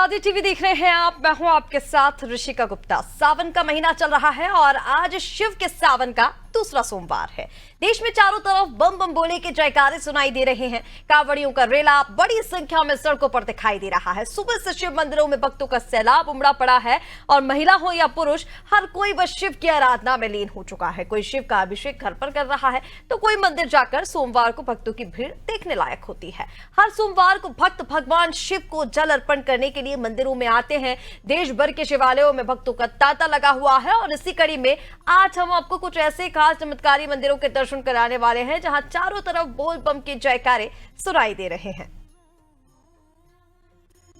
समाचार टीवी देख रहे हैं आप। मैं हूं आपके साथ ऋषिका गुप्ता। सावन का महीना चल रहा है और आज शिव के सावन का दूसरा सोमवार है। देश में चारों तरफ बम बम बोले के जयकारे सुनाई दे रहे हैं। कांवड़ियों का रेला बड़ी संख्या में सड़कों पर दिखाई दे रहा है। सुबह से शिव मंदिरों में भक्तों का सैलाब उमड़ा पड़ा है और महिला हो या पुरुष, हर कोई बस शिव की आराधना में लीन हो चुका है। कोई शिव का अभिषेक घर पर कर रहा है तो कोई मंदिर जाकर सोमवार को भक्तों की भीड़ देखने लायक होती है। हर सोमवार को भक्त भगवान शिव को जल अर्पण करने के लिए मंदिरों में आते हैं। देश भर के शिवालयों में भक्तों का तांता लगा हुआ है और इसी कड़ी में आज हम आपको कुछ ऐसे खास चमत्कारी मंदिरों के दर्शन कराने वाले हैं जहां चारों तरफ बोल बम के जयकारे सुनाई दे रहे हैं।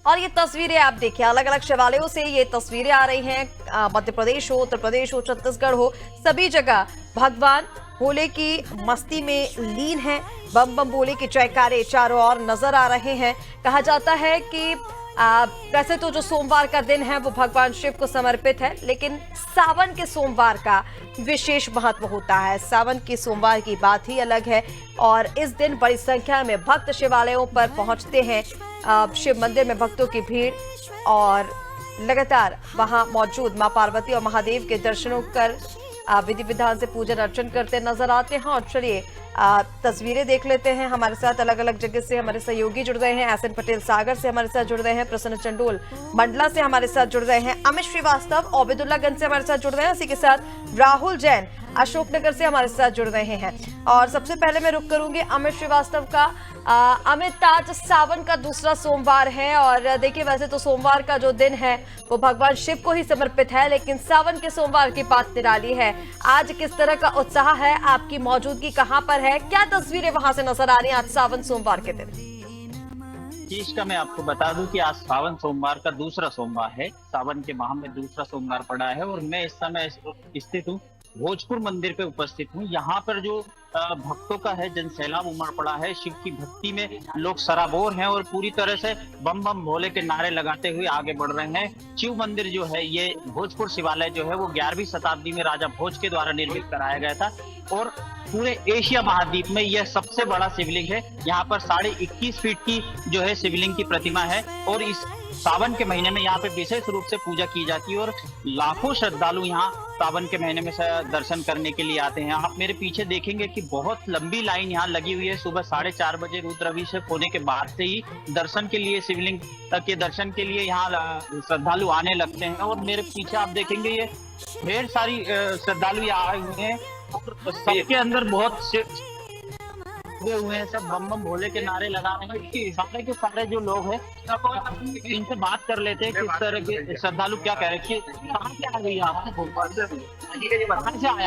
और ये तस्वीरें आप देखिए, अलग अलग शिवालयों से ये तस्वीरें आ रही हैं। मध्य प्रदेश हो, उत्तर प्रदेश हो, छत्तीसगढ़ हो, सभी जगह भगवान भोले की मस्ती में लीन है। बम बम भोले के जयकारे चारों ओर नजर आ रहे हैं। कहा जाता है कि वैसे तो जो सोमवार का दिन है वो भगवान शिव को समर्पित है, लेकिन सावन के सोमवार का विशेष महत्व होता है। सावन की सोमवार की बात ही अलग है और इस दिन बड़ी संख्या में भक्त शिवालयों पर पहुंचते हैं। शिव मंदिर में भक्तों की भीड़ और लगातार वहां मौजूद मां पार्वती और महादेव के दर्शनों कर विधि विधान से पूजन अर्चन करते नजर आते हैं। और चलिए तस्वीरें देख लेते हैं। हमारे साथ अलग अलग जगह से हमारे सहयोगी जुड़ गए हैं। एसएन पटेल सागर से हमारे साथ जुड़ रहे हैं, प्रसन्न चंडोल मंडला से हमारे साथ जुड़ रहे हैं, अमित श्रीवास्तव ओबेदुल्लागंज से हमारे साथ जुड़ रहे हैं, इसी के साथ राहुल जैन अशोकनगर से हमारे साथ जुड़ रहे हैं। और सबसे पहले मैं रुक करूंगी अमित श्रीवास्तव का। अमित, आज सावन का दूसरा सोमवार है और देखिए वैसे तो सोमवार का जो दिन है वो भगवान शिव को ही समर्पित है, लेकिन सावन के सोमवार की बात निराली है। आज किस तरह का उत्साह है, आपकी मौजूदगी कहां पर है, क्या तस्वीरें वहां से नजर आ रही हैं आज सावन सोमवार के दिन? चीज का मैं आपको बता दूं कि आज सावन सोमवार का दूसरा सोमवार है। सावन के माह में दूसरा सोमवार पड़ा है और मैं इस समय स्थित हूँ भोजपुर मंदिर पे उपस्थित हूँ। यहाँ पर जो भक्तों का है जनसैलाब उमड़ पड़ा है। शिव की भक्ति में लोग सराबोर हैं और पूरी तरह से बम बम भोले के नारे लगाते हुए आगे बढ़ रहे हैं। शिव मंदिर जो है, ये भोजपुर शिवालय जो है वो 11वीं शताब्दी में राजा भोज के द्वारा निर्मित कराया गया था और पूरे एशिया महाद्वीप में यह सबसे बड़ा शिवलिंग है। यहाँ पर 21.5 फीट की जो है शिवलिंग की प्रतिमा है और इस सावन के महीने में यहाँ पे विशेष रूप से पूजा की जाती है और लाखों श्रद्धालु यहाँ सावन के महीने में दर्शन करने के लिए आते हैं। आप मेरे पीछे देखेंगे कि बहुत लंबी लाइन यहाँ लगी हुई है। सुबह 4:30 बजे रुद्राभिषेक होने के बाद से ही दर्शन के लिए, शिवलिंग के दर्शन के लिए यहाँ श्रद्धालु आने लगते हैं। और मेरे पीछे आप देखेंगे ये ढेर सारी श्रद्धालु यहाँ आए हुए हैं और सबके अंदर बहुत हुए हैं, सब बम बम भोले के नारे लगा रहे हैं। सारे के सारे जो लोग हैं इनसे बात कर लेते हैं किस तरह के श्रद्धालु क्या कह रहे हैं कि कहाँ से आ गई आप, कहाँ से आए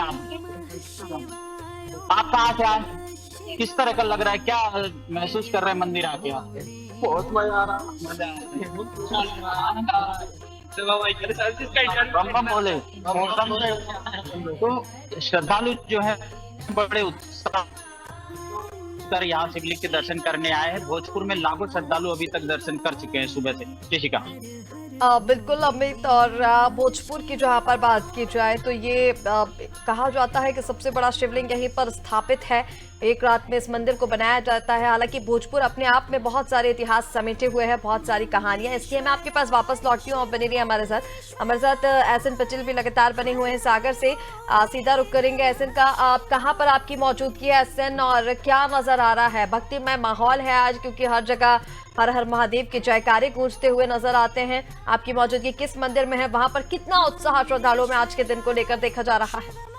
आप कहाँ से आए, किस तरह का लग रहा है, क्या महसूस कर रहे हैं मंदिर आके आप? बहुत मजा आ रहा बम बम भोले। तो श्रद्धालु जो है बड़े उत्साह कर यहाँ शिवलिंग के दर्शन करने आए हैं। भोजपुर में लाखों श्रद्धालु अभी तक दर्शन कर चुके हैं सुबह से। ऋषिका बिल्कुल अमित, और भोजपुर की जहाँ पर बात की जाए तो ये कहा जाता है कि सबसे बड़ा शिवलिंग यहीं पर स्थापित है। एक रात में इस मंदिर को बनाया जाता है। हालांकि भोजपुर अपने आप में बहुत सारे इतिहास समेटे हुए हैं, बहुत सारी कहानियां, इसलिए मैं आपके पास वापस लौटती हूँ। आप बने रहिए हमारे साथ एसएन पटेल भी लगातार बने हुए हैं सागर से। सीधा रुक करेंगे एसएन का। आप कहाँ पर आपकी मौजूदगी है एसएन, और क्या नजर आ रहा है? भक्तिमय माहौल है आज, क्योंकि हर जगह हर हर महादेव के जयकारे गूंजते हुए नजर आते हैं। आपकी मौजूदगी किस मंदिर में है, वहां पर कितना उत्साह श्रद्धालुओं में आज के दिन को लेकर देखा जा रहा है?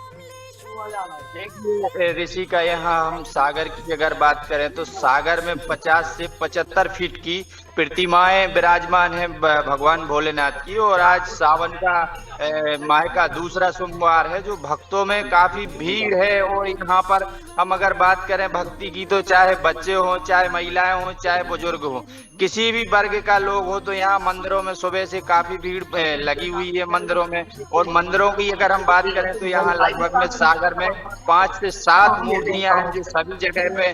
देखिए ऋषि का, यहाँ हम सागर की अगर बात करें तो सागर में 50 से 75 फीट की प्रतिमाएं विराजमान हैं भगवान भोलेनाथ की। और आज सावन का माह का दूसरा सोमवार है जो भक्तों में काफी भीड़ है। और यहाँ पर हम अगर बात करें भक्ति की तो चाहे बच्चे हों, चाहे महिलाएं हों, चाहे बुजुर्ग हों, किसी भी वर्ग का लोग हो, तो यहाँ मंदिरों में सुबह से काफी भीड़ लगी हुई है मंदिरों में। और मंदिरों की अगर हम बात करें तो यहाँ लगभग में सागर में 5 से 7 मूर्तियां हैं जो सभी जगह पे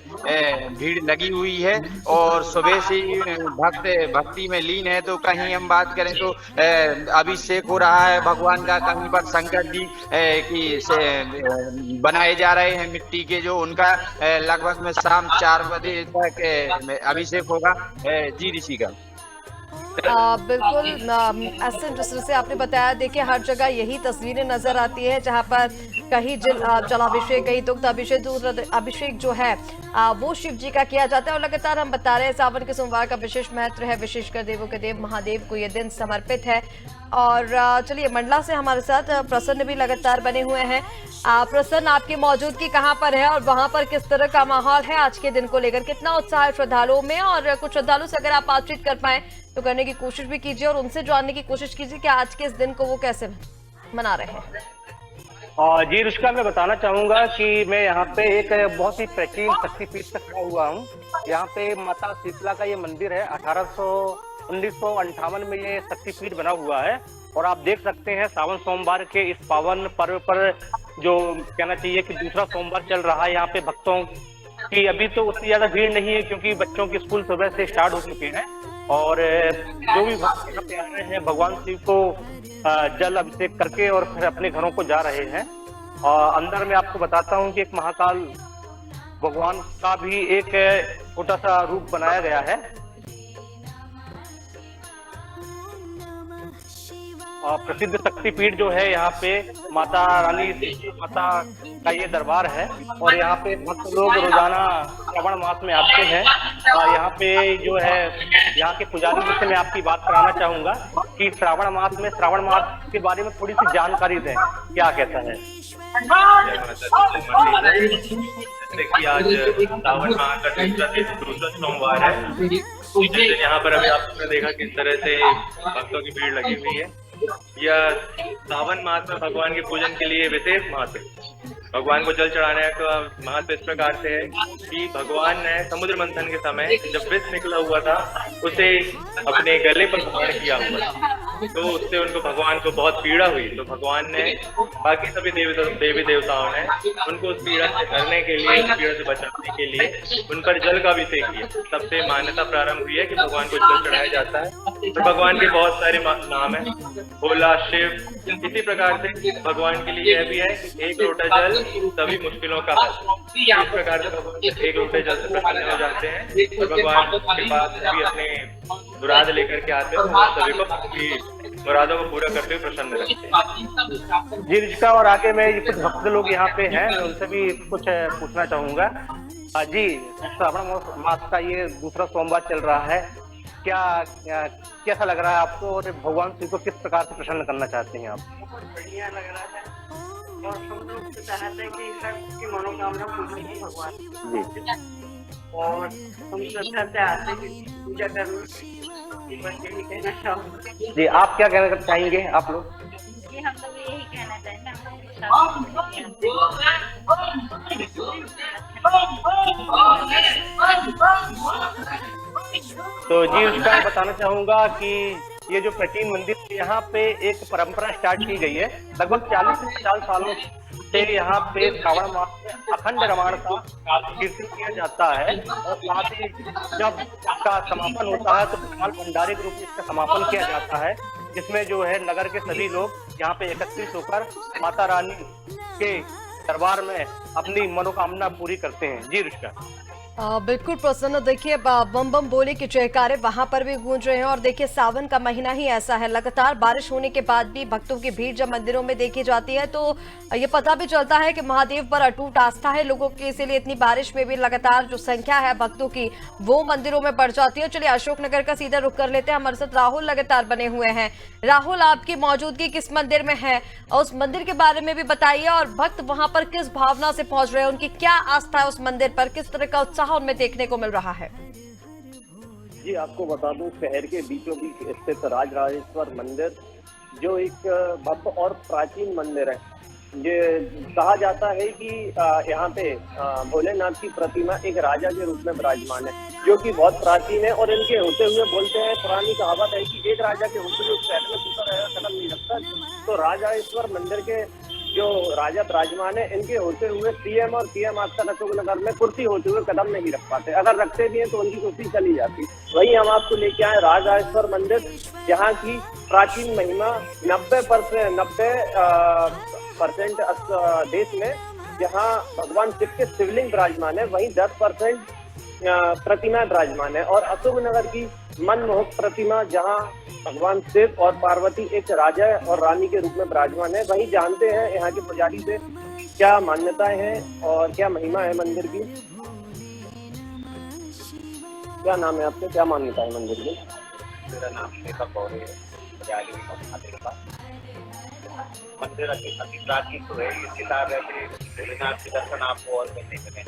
भीड़ लगी हुई है और सुबह से भक्त भक्ति में लीन है। तो कहीं हम बात करें तो अभिषेक हो रहा है भगवान का, कहीं पर शंकर जी की से बनाए जा रहे हैं मिट्टी के, जो उनका लगभग में शाम 4 बजे तक अभिषेक होगा। जी ऋषि का बिल्कुल ऐसे जिस तरह से आपने बताया, देखिए हर जगह यही तस्वीरें नजर आती है, जहां पर कहीं जलाभिषेक, कहीं दुग्ध अभिषेक, दूध अभिषेक जो है वो शिव जी का किया जाता है। और लगातार हम बता रहे हैं सावन के सोमवार का विशेष महत्व है, विशेषकर देवों के देव महादेव को ये दिन समर्पित है। और चलिए मंडला से हमारे साथ प्रसन्न भी लगातार बने हुए हैं। प्रसन्न, आपकी मौजूदगी कहाँ पर है और वहां पर किस तरह का माहौल है आज के दिन को लेकर? कितना उत्साह है श्रद्धालुओं में? और कुछ श्रद्धालु से अगर आप बातचीत कर पाए तो करने की कोशिश भी कीजिए और उनसे जानने की कोशिश कीजिए कि आज के इस दिन को वो कैसे मना रहे हैं। जी रुचिका, मैं बताना चाहूंगा कि मैं यहाँ पे एक बहुत ही प्राचीन शक्तिपीठ से खड़ा हुआ हूँ। यहाँ पे माता शीतला का ये मंदिर है। 1958 में ये शक्तिपीठ बना हुआ है और आप देख सकते हैं सावन सोमवार के इस पावन पर्व पर जो कहना चाहिए कि दूसरा सोमवार चल रहा है। यहाँ पे भक्तों की अभी तो उतनी ज्यादा भीड़ नहीं है क्योंकि बच्चों के स्कूल सुबह से स्टार्ट हो चुके हैं और जो भी भक्त यहाँ पे आ रहे हैं भगवान शिव को जल अभिषेक करके और फिर अपने घरों को जा रहे हैं। और अंदर में आपको बताता हूँ कि एक महाकाल भगवान का भी एक छोटा सा रूप बनाया गया है। प्रसिद्ध शक्तिपीठ जो है यहाँ पे माता रानी माता का ये दरबार है और यहाँ पे भक्त लोग रोजाना श्रावण मास में आते हैं। और यहाँ पे जो है यहाँ के पुजारी जी से मैं आपकी बात कराना चाहूंगा कि श्रावण मास के बारे में थोड़ी सी जानकारी दें, क्या कहता है? जैसे कि आज सावन माह का दूसरा सोमवार है, यहाँ पर अभी आपने देखा किस तरह से भक्तों की भीड़ लगी हुई है। यह सावन मास में भगवान के पूजन के लिए विशेष महत्व है। भगवान को जल चढ़ाने का महत्व इस प्रकार से है कि भगवान ने समुद्र मंथन के समय जब विष निकला हुआ था उसे अपने गले पर धारण किया हुआ था, तो उससे उनको भगवान को बहुत पीड़ा हुई। तो भगवान ने बाकी सभी देवी देवताओं ने उनको उस पीड़ा से हरने के लिए, उस पीड़ा से बचाने के लिए उन पर जल का अभिषेक किया। तब से मान्यता प्रारंभ हुई है कि भगवान को जल चढ़ाया जाता है। तो भगवान के बहुत सारे नाम है, भोला, शिव। इसी प्रकार से भगवान के लिए यह भी है कि एक लोटा जल सभी मुश्किलों का हल। इस प्रकार से भगवान एक लोटे जल से प्रसन्न हो जाते हैं और भगवान के पास भी अपने मुराद लेकर के आते हैं, सभी को अपनी मुरादों को पूरा करते हुए प्रसन्न रखते हैं। जी रुचिका, और आगे मैं कुछ भक्त लोग यहाँ पे हैं, उनसे भी कुछ पूछना चाहूंगा। जी, श्रावण मास का ये दूसरा सोमवार चल रहा है, कैसा लग रहा है आपको और भगवान शिव को किस प्रकार से प्रसन्न करना चाहते हैं आप? बढ़िया लग रहा है और हम लोग चाहते हैं कि सबकी मनोकामना पूरी हो भगवान जी, और हम श्रद्धा से आते हैं पूजा करने। बस यही कहना चाहूँगा। जी, आप क्या कहना चाहेंगे आप लोग? जी, हम लोग यही कहना चाहेंगे तो जी उसका बताना चाहूंगा कि ये जो प्राचीन मंदिर यहाँ पे एक परंपरा स्टार्ट की गई है। लगभग 40 से 50 सालों से यहाँ पे श्रावण मास में अखंड रामायण का कीर्तन किया जाता है और साथ ही जब इसका समापन होता है तो विशाल भंडारे के रूप में इसका समापन किया जाता है, जिसमें जो है नगर के सभी लोग यहाँ पे एकत्रित होकर माता रानी के दरबार में अपनी मनोकामना पूरी करते हैं। जी रुचिका। बिल्कुल प्रसन्न, देखिए बम बम बोले के जयकारे वहां पर भी गूंज रहे हैं। और देखिए सावन का महीना ही ऐसा है, लगातार बारिश होने के बाद भी भक्तों की भीड़ जब मंदिरों में देखी जाती है तो ये पता भी चलता है कि महादेव पर अटूट आस्था है लोगों की, इसीलिए इतनी बारिश में भी लगातार जो संख्या है भक्तों की वो मंदिरों में बढ़ जाती है। चलिए अशोकनगर का सीधा रुख कर लेते हैं, हमारे साथ राहुल लगातार बने हुए हैं। राहुल, आपकी मौजूदगी किस मंदिर में है और उस मंदिर के बारे में भी बताइए, और भक्त वहां पर किस भावना से पहुंच रहे हैं, उनकी क्या आस्था है उस मंदिर पर, किस तरह का उत्साह उनमें देखने को मिल रहा है? जी, आपको बता दूं शहर के बीचों बीच स्थित राजराजेश्वर मंदिर जो एक भव्य और प्राचीन मंदिर है। ये कहा जाता है कि यहाँ पे भोलेनाथ की प्रतिमा एक राजा के रूप में विराजमान है, जो कि बहुत प्राचीन है। और इनके होते हुए बोलते हैं, पुरानी कहावत है कि एक राजा के होते हुए उस शहर में दूसरा राजा कदम नहीं रखता। तो राजराजेश्वर मंदिर के जो राजा विराजमान है, इनके होते हुए सीएम और पीएम आज तक अशोकनगर में कुर्सी होते हुए कदम नहीं रख पाते, अगर रखते भी हैं तो उनकी कुर्सी चली जाती। वहीं हम आपको लेके आए राजराजेश्वर मंदिर, जहाँ की प्राचीन महिमा 90% देश में जहाँ भगवान शिव के शिवलिंग विराजमान है, वहीं 10% प्रतिमा विराजमान है। और अशोकनगर की मनमोहक प्रतिमा जहां भगवान शिव और पार्वती एक राजा और रानी के रूप में विराजमान है। वहीं जानते हैं यहाँ के पुजारी से क्या मान्यताएं हैं और क्या महिमा है मंदिर की। क्या नाम है आपका, क्या मान्यता है मंदिर की? मेरा नाम शेखर गौरी है। मंदिर का मंदिर अति प्राचीन तो है। इसके साथ भोलेनाथ के दर्शन आपको और करने मिले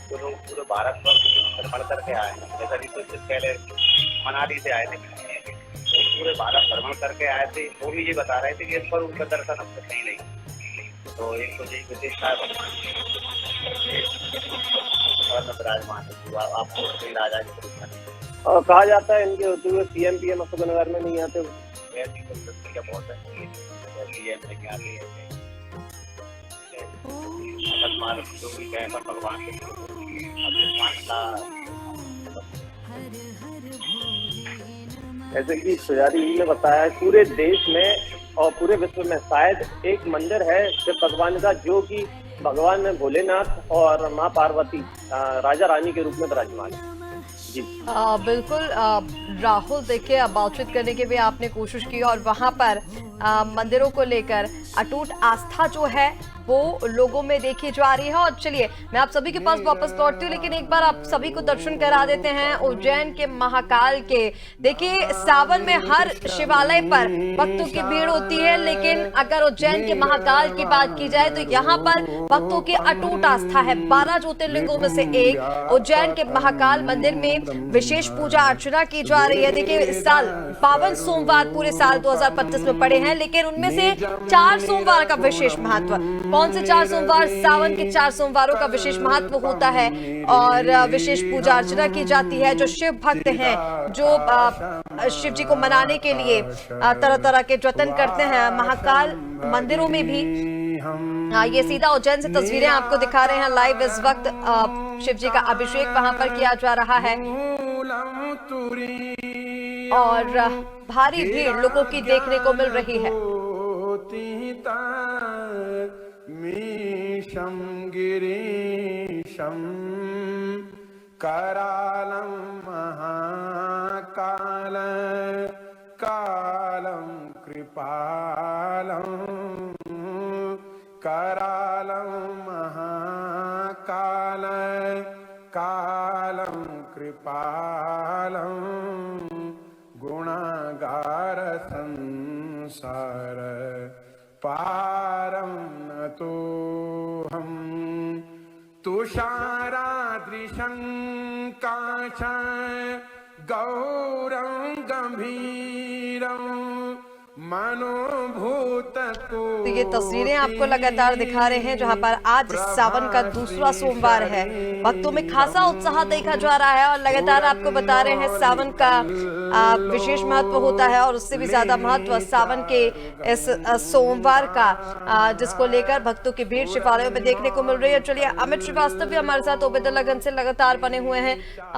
तो लोग पूरे भारत भ्रमण करके आए हैं। जैसा कि कुछ दिन पहले मनाली से आए थे, तो पूरे भारत भ्रमण करके आए थे। वो भी ये बता रहे थे कि इस पर उनका दर्शन अब तक नहीं। तो एक तो यही विशेषता है विराजमान है आपको राजा के रूप में। और कहा जाता है इनके होते हुए सीएम पीएम अशोकनगर में नहीं आते। ऐसी कुछ बहुत है, सीएम नहीं आते हैं। जो भी कहे पर भगवान जैसे कि पुजारी जी ने बताया, पूरे देश में और पूरे विश्व में शायद एक मंदिर है शिव भगवान का, जो कि भगवान भोलेनाथ और माँ पार्वती राजा रानी के रूप में विराजमान है। जी बिल्कुल राहुल, देखिए बातचीत करने की भी आपने कोशिश की और वहां पर मंदिरों को लेकर अटूट आस्था जो है वो लोगों में देखी जा रही है। और चलिए मैं आप सभी के पास वापस लौटती हूँ, लेकिन एक बार आप सभी को दर्शन करा देते हैं उज्जैन के महाकाल के। देखिए सावन में हर शिवालय पर भक्तों की भीड़ होती है, लेकिन अगर उज्जैन के महाकाल की बात की जाए तो यहाँ पर भक्तों की अटूट आस्था है। 12 ज्योतिर्लिंगों में से एक उज्जैन के महाकाल मंदिर में विशेष पूजा अर्चना की जा रही है। देखिए इस साल 52 सोमवार पूरे साल 2025 में पड़े हैं, लेकिन उनमें से 4 सोमवार का विशेष महत्व। कौन से 4 सोमवार? सावन के 4 सोमवारों का विशेष महत्व होता है और विशेष पूजा अर्चना की जाती है। जो शिव भक्त हैं, जो शिव जी को मनाने के लिए तरह तरह के जतन करते हैं, महाकाल मंदिरों में भी ये सीधा उज्जैन से तस्वीरें आपको दिखा रहे हैं लाइव। इस वक्त शिव जी का अभिषेक वहां पर किया जा रहा है और भारी भीड़ लोगों की देखने को मिल रही है। मीशं गिरीशं करालं महाकाल कालं कृपालं करालं महाकाल कालं कृपालं गुणागार संसार पारं नतो हम तुषारादृशं काशं गौरं गंभीरं मनोभूत तो ये तस्वीरें आपको लगातार दिखा रहे हैं जहां पर आज सावन का दूसरा सोमवार है। भक्तों में खासा उत्साह देखा जा रहा है और लगातार आपको बता रहे हैं सावन का विशेष महत्व होता है और उससे भी ज्यादा महत्व सावन के इस सोमवार का, जिसको लेकर भक्तों की भीड़ शिवालयों में देखने को मिल रही है। चलिए अमित श्रीवास्तव भी हमारे साथ ओबेदुल्लागंज से लगातार बने हुए हैं,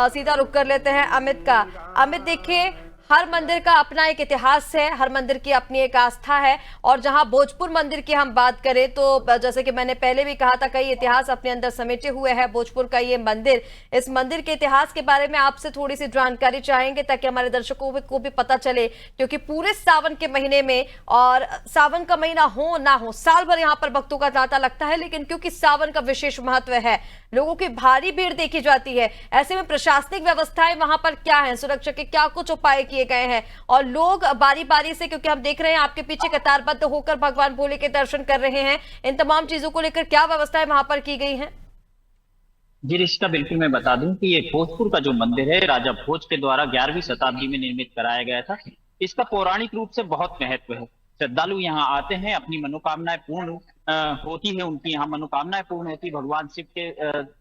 सीधा रुक कर लेते हैं अमित का। अमित देखिए हर मंदिर का अपना एक इतिहास है, हर मंदिर की अपनी एक आस्था है और जहां भोजपुर मंदिर की हम बात करें तो जैसे कि मैंने पहले भी कहा था, कई इतिहास अपने अंदर समेटे हुए हैं भोजपुर का ये मंदिर। इस मंदिर के इतिहास के बारे में आपसे थोड़ी सी जानकारी चाहेंगे ताकि हमारे दर्शकों को भी पता चले, क्योंकि पूरे सावन के महीने में, और सावन का महीना हो ना हो, साल भर यहाँ पर भक्तों का तांता लगता है, लेकिन क्योंकि सावन का विशेष महत्व है, लोगों की भारी भीड़ देखी जाती है। ऐसे में प्रशासनिक व्यवस्थाएं वहां पर क्या है, सुरक्षा के क्या कुछ उपाय किए गए हैं और लोग बारी बारी से, क्योंकि हम देख रहे हैं आपके पीछे कतारबद्ध होकर भगवान भोले के दर्शन कर रहे हैं, इन तमाम चीजों को लेकर क्या व्यवस्थाएं वहां पर की गई हैं? जी रिश्ता बिल्कुल मैं बता दूं कि ये भोजपुर का जो मंदिर है राजा भोज के द्वारा 11वीं शताब्दी में निर्मित कराया गया था। इसका पौराणिक रूप से बहुत महत्व है। श्रद्धालु यहाँ आते हैं, अपनी मनोकामनाएं पूर्ण होती है, उनकी यहाँ मनोकामनाएं पूर्ण होती है भगवान शिव के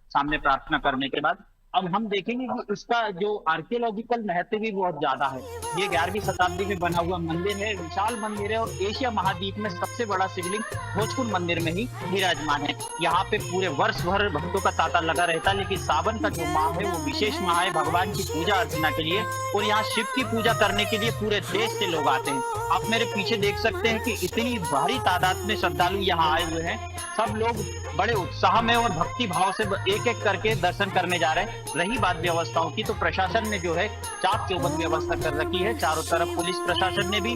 सामने प्रार्थना करने के बाद। अब हम देखेंगे कि इसका जो आर्कियोलॉजिकल महत्व भी बहुत ज्यादा है। ये 11वीं शताब्दी में बना हुआ मंदिर है, विशाल मंदिर है और एशिया महाद्वीप में सबसे बड़ा शिवलिंग भोजपुर मंदिर में ही विराजमान है। यहाँ पे पूरे वर्ष भर भक्तों का तांता लगा रहता है, लेकिन सावन का जो माह है वो विशेष माह है भगवान की पूजा अर्चना के लिए, और यहाँ शिव की पूजा करने के लिए पूरे देश से लोग आते हैं। आप मेरे पीछे देख सकते हैं कि इतनी भारी तादाद में श्रद्धालु यहाँ आए हुए हैं। सब लोग बड़े उत्साह में और भक्ति भाव से एक एक करके दर्शन करने जा रहे हैं। रही बात व्यवस्थाओं की, तो प्रशासन ने जो है चाक चौबंद व्यवस्था कर रखी है। चारों तरफ पुलिस प्रशासन ने भी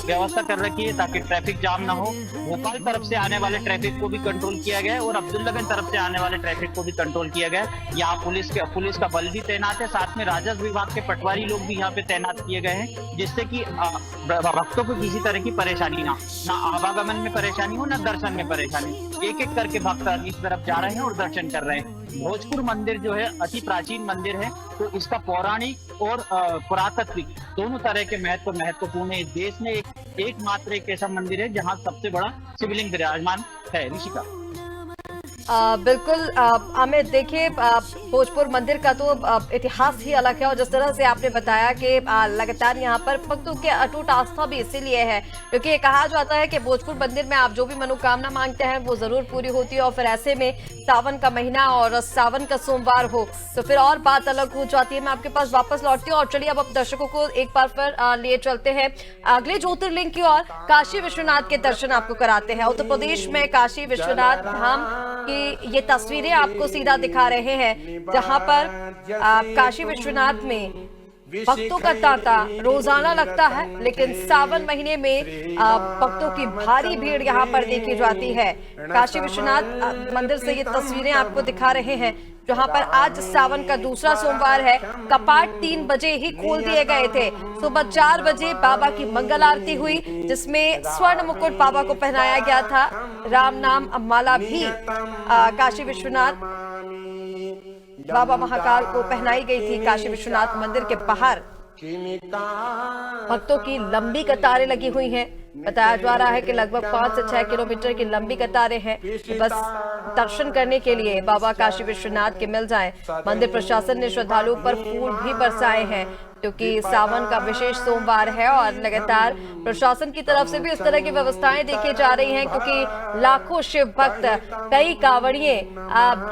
व्यवस्था कर रखी है ताकि ट्रैफिक जाम ना हो। भोपाल तरफ से आने वाले ट्रैफिक को भी कंट्रोल किया गया है और अब्दुल्लागंज तरफ से आने वाले ट्रैफिक को भी कंट्रोल किया गया है। यहाँ पुलिस का बल भी तैनात है, साथ में राजस्व विभाग के पटवारी लोग भी यहाँ पे तैनात किए गए हैं, जिससे कि भक्तों को किसी तरह की परेशानी ना आवागमन में परेशानी हो, ना दर्शन में परेशानी। एक एक करके भक्त इस तरफ जा रहे हैं और दर्शन कर रहे हैं। भोजपुर मंदिर जो है अति प्राचीन मंदिर है, तो इसका पौराणिक और पुरातात्विक दोनों तरह के महत्वपूर्ण है। इस देश में एकमात्र एक ऐसा मंदिर है जहाँ सबसे बड़ा शिवलिंग विराजमान है। ऋषिका बिल्कुल अमित, देखिए भोजपुर मंदिर का तो इतिहास ही अलग है और जिस तरह से आपने बताया कि लगातार यहाँ पर भक्तों की अटूट आस्था भी इसीलिए है क्योंकि ये कहा जाता है कि भोजपुर मंदिर में आप जो भी मनोकामना मांगते हैं वो जरूर पूरी होती है। और फिर ऐसे में सावन का महीना और सावन का सोमवार हो तो फिर और बात अलग हो जाती है। मैं आपके पास वापस लौटती हूँ और चलिए अब दर्शकों को एक बार फिर लिए चलते हैं अगले ज्योतिर्लिंग की ओर। काशी विश्वनाथ के दर्शन आपको कराते हैं। उत्तर प्रदेश में काशी विश्वनाथ धाम की ये तस्वीरें आपको सीधा दिखा रहे हैं जहां पर काशी विश्वनाथ में भक्तों का तांता रोजाना लगता है, लेकिन सावन महीने में भक्तों की भारी भीड़ यहां पर देखी जाती है। काशी विश्वनाथ मंदिर से ये तस्वीरें आपको दिखा रहे हैं जहां पर आज सावन का दूसरा सोमवार है। कपाट 3 बजे ही खोल दिए गए थे। सुबह 4 बजे बाबा की मंगल आरती हुई जिसमें स्वर्ण मुकुट बाबा को पहनाया गया था। राम नाम माला भी काशी विश्वनाथ बाबा महाकाल को पहनाई गई थी। काशी विश्वनाथ मंदिर के बाहर भक्तों की लंबी कतारें लगी हुई हैं। बताया जा रहा है कि लगभग 5 से 6 किलोमीटर की लंबी कतारें हैं। बस दर्शन करने के लिए बाबा काशी विश्वनाथ के मिल जाएं। मंदिर प्रशासन ने श्रद्धालुओं पर फूल भी बरसाए हैं क्योंकि सावन का विशेष सोमवार है और लगातार प्रशासन की तरफ से भी इस तरह की व्यवस्थाएं देखी जा रही हैं क्योंकि लाखों शिव भक्त, कई कांवड़िए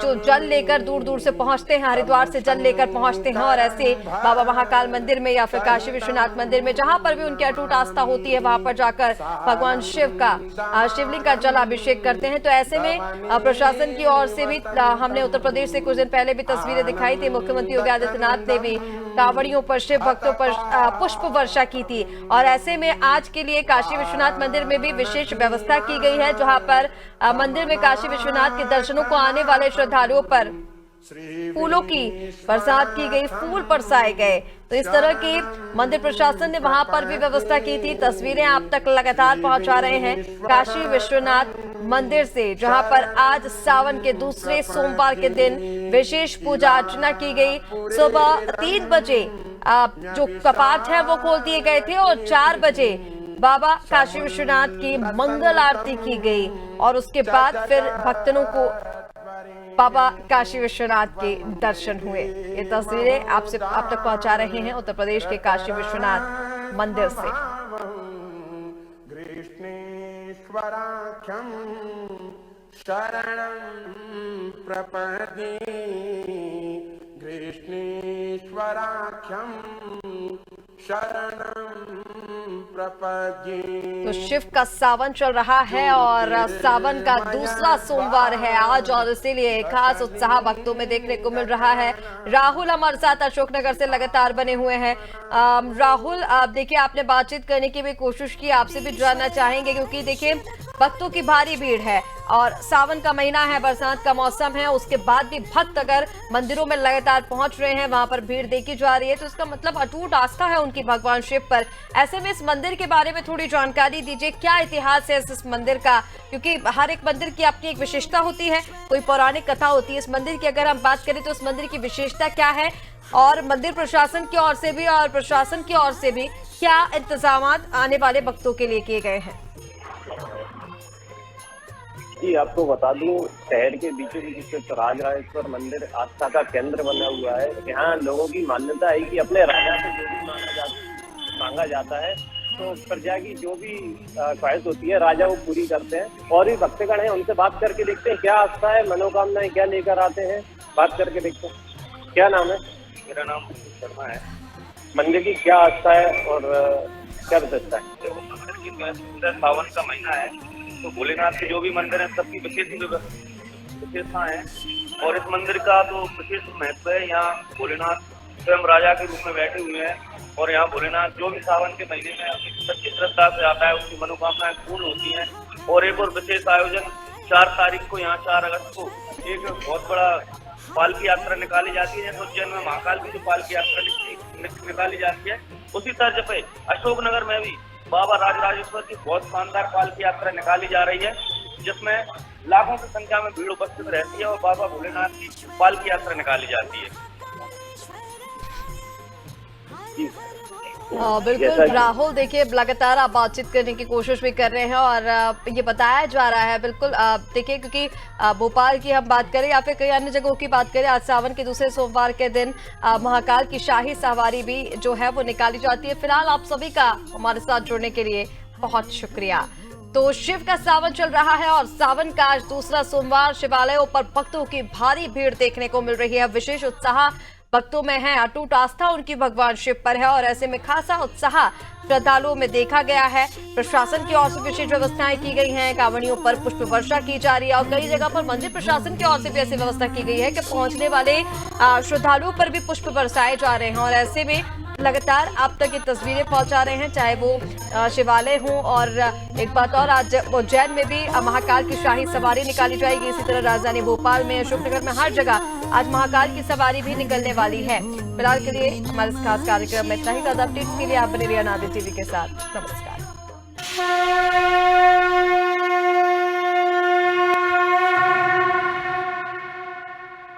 जो जल लेकर दूर दूर से पहुंचते हैं, हरिद्वार से जल लेकर पहुंचते हैं और ऐसे बाबा महाकाल मंदिर में या फिर काशी विश्वनाथ मंदिर में जहां पर भी उनकी अटूट आस्था होती है वहां पर जाकर भगवान शिव का शिवलिंग का जल अभिषेक करते हैं। तो ऐसे में प्रशासन की ओर से भी हमने उत्तर प्रदेश से कुछ दिन पहले भी तस्वीरें दिखाई थी। मुख्यमंत्री योगी आदित्यनाथ ने भी कांवड़ियों पर, शिव भक्तों पर पुष्प वर्षा की थी और ऐसे में आज के लिए काशी विश्वनाथ मंदिर में भी विशेष व्यवस्था की गई है जहां पर मंदिर में काशी विश्वनाथ के दर्शनों को आने वाले श्रद्धालुओं पर फूलों की बरसात की गई, फूल बरसाए गए। तो इस तरह की मंदिर प्रशासन ने वहां पर भी व्यवस्था की थी। तस्वीरें आप तक लगातार पहुंचा रहे हैं काशी विश्वनाथ मंदिर से जहां पर आज सावन के दूसरे सोमवार के दिन विशेष पूजा अर्चना की गई। सुबह 3 बजे जो कपाट है वो खोल दिए गए थे और 4 बजे बाबा काशी विश्वनाथ की मंगल आरती की गई और उसके बाद फिर भक्तों को बाबा काशी विश्वनाथ के दर्शन हुए। ये तस्वीरें आपसे आप तक पहुंचा रहे हैं उत्तर प्रदेश के काशी विश्वनाथ मंदिर से। कृष्णेश्वराख्यं शरणं प्रपद्ये, कृष्णेश्वराख्यं तो शिव का सावन चल रहा है और सावन का दूसरा सोमवार है आज और इसीलिए खास उत्साह भक्तों में देखने को मिल रहा है। राहुल हमारे साथ अशोकनगर से लगातार बने हुए हैं। राहुल, आप देखिए आपने बातचीत करने की भी कोशिश की, आपसे भी जानना चाहेंगे क्योंकि देखिए भक्तों की भारी भीड़ है और सावन का महीना है, बरसात का मौसम है, उसके बाद भी भक्त अगर मंदिरों में लगातार पहुंच रहे हैं, वहां पर भीड़ देखी जा रही है तो इसका मतलब अटूट आस्था है उनकी भगवान शिव पर। ऐसे में इस मंदिर के बारे में थोड़ी जानकारी दीजिए, क्या इतिहास है इस मंदिर का, क्योंकि हर एक मंदिर की अपनी एक विशेषता होती है, कोई पौराणिक कथा होती है। इस मंदिर की अगर हम बात करें तो इस मंदिर की विशेषता क्या है और मंदिर प्रशासन की ओर से भी और प्रशासन की ओर से भी क्या इंतजाम आने वाले भक्तों के लिए किए गए हैं? जी, आपको बता दूं शहर के बीचों बीच स्थित राजराजेश्वर मंदिर आस्था का केंद्र बना हुआ है। यहाँ लोगों की मान्यता है कि अपने राजा से जो भी मांगा जाता है तो प्रजा की जो भी ख्वाहिश होती है राजा वो पूरी करते हैं। और भी भक्तगण हैं, उनसे बात करके देखते हैं क्या आस्था है, मनोकामनाएं क्या लेकर आते हैं, बात करके देखते हैं। क्या नाम है? मेरा नाम शर्मा है। मंदिर की क्या आस्था है और क्या विशेषता है? देखो, मंदिर की पूरा सावन का महीना है, तो भोलेनाथ के जो भी मंदिर हैं सबकी विशेषता है। और इस मंदिर का तो विशेष महत्व है। यहाँ भोलेनाथ स्वयं राजा के रूप में बैठे हुए हैं, और यहाँ भोलेनाथ जो भी सावन के महीने में अपनी सच्ची श्रद्धा से आता है उसकी मनोकामनाएं पूर्ण होती हैं। और एक और विशेष आयोजन 4 तारीख को, यहाँ 4 अगस्त को एक बहुत बड़ा पालकी यात्रा निकाली जाती है। जैसे उज्जैन में महाकाल की जो पालकी यात्रा निकाली जाती है, उसी तर्ज पे अशोकनगर में भी बाबा राजराजेश्वर की बहुत शानदार पालकी यात्रा निकाली जा रही है, जिसमें लाखों की संख्या में भीड़ उपस्थित रहती है और बाबा भोलेनाथ की पालकी यात्रा निकाली जाती है। बिल्कुल राहुल, देखिए लगातार आप बातचीत करने की कोशिश भी कर रहे हैं और ये बताया जा रहा है बिल्कुल देखिए, क्योंकि भोपाल की हम बात करें या फिर कई अन्य जगहों की बात करें, आज सावन के दूसरे सोमवार के दिन महाकाल की शाही सवारी भी जो है वो निकाली जाती है। फिलहाल आप सभी का हमारे साथ जुड़ने के लिए बहुत शुक्रिया। तो शिव का सावन चल रहा है और सावन का आज दूसरा सोमवार, शिवालयों पर भक्तों की भारी भीड़ देखने को मिल रही है। विशेष उत्साह भक्तों में है, अटूट आस्था उनकी भगवान शिव पर है और ऐसे में खासा उत्साह श्रद्धालुओं में देखा गया है। प्रशासन की ओर से विशेष व्यवस्थाएं की गई हैं, कांवड़ियों पर पुष्प वर्षा की जा रही है और कई जगह पर मंदिर प्रशासन की ओर से भी ऐसी व्यवस्था की गई है कि पहुंचने वाले श्रद्धालुओं पर भी पुष्प बरसाए जा रहे हैं और ऐसे में लगातार आप तक ये तस्वीरें पहुंचा रहे हैं, चाहे वो शिवालय हो। और एक बात और, आज उज्जैन में भी महाकाल की शाही सवारी निकाली जाएगी। इसी तरह राजधानी भोपाल में, अशोकनगर में, हर जगह आज महाकाल की सवारी भी निकलने वाली है। फिलहाल के लिए हमारे इस खास कार्यक्रम में इतना ही। ज्यादा अपडेट्स के लिए आप बने रहिए अनादि टीवी के साथ। नमस्कार।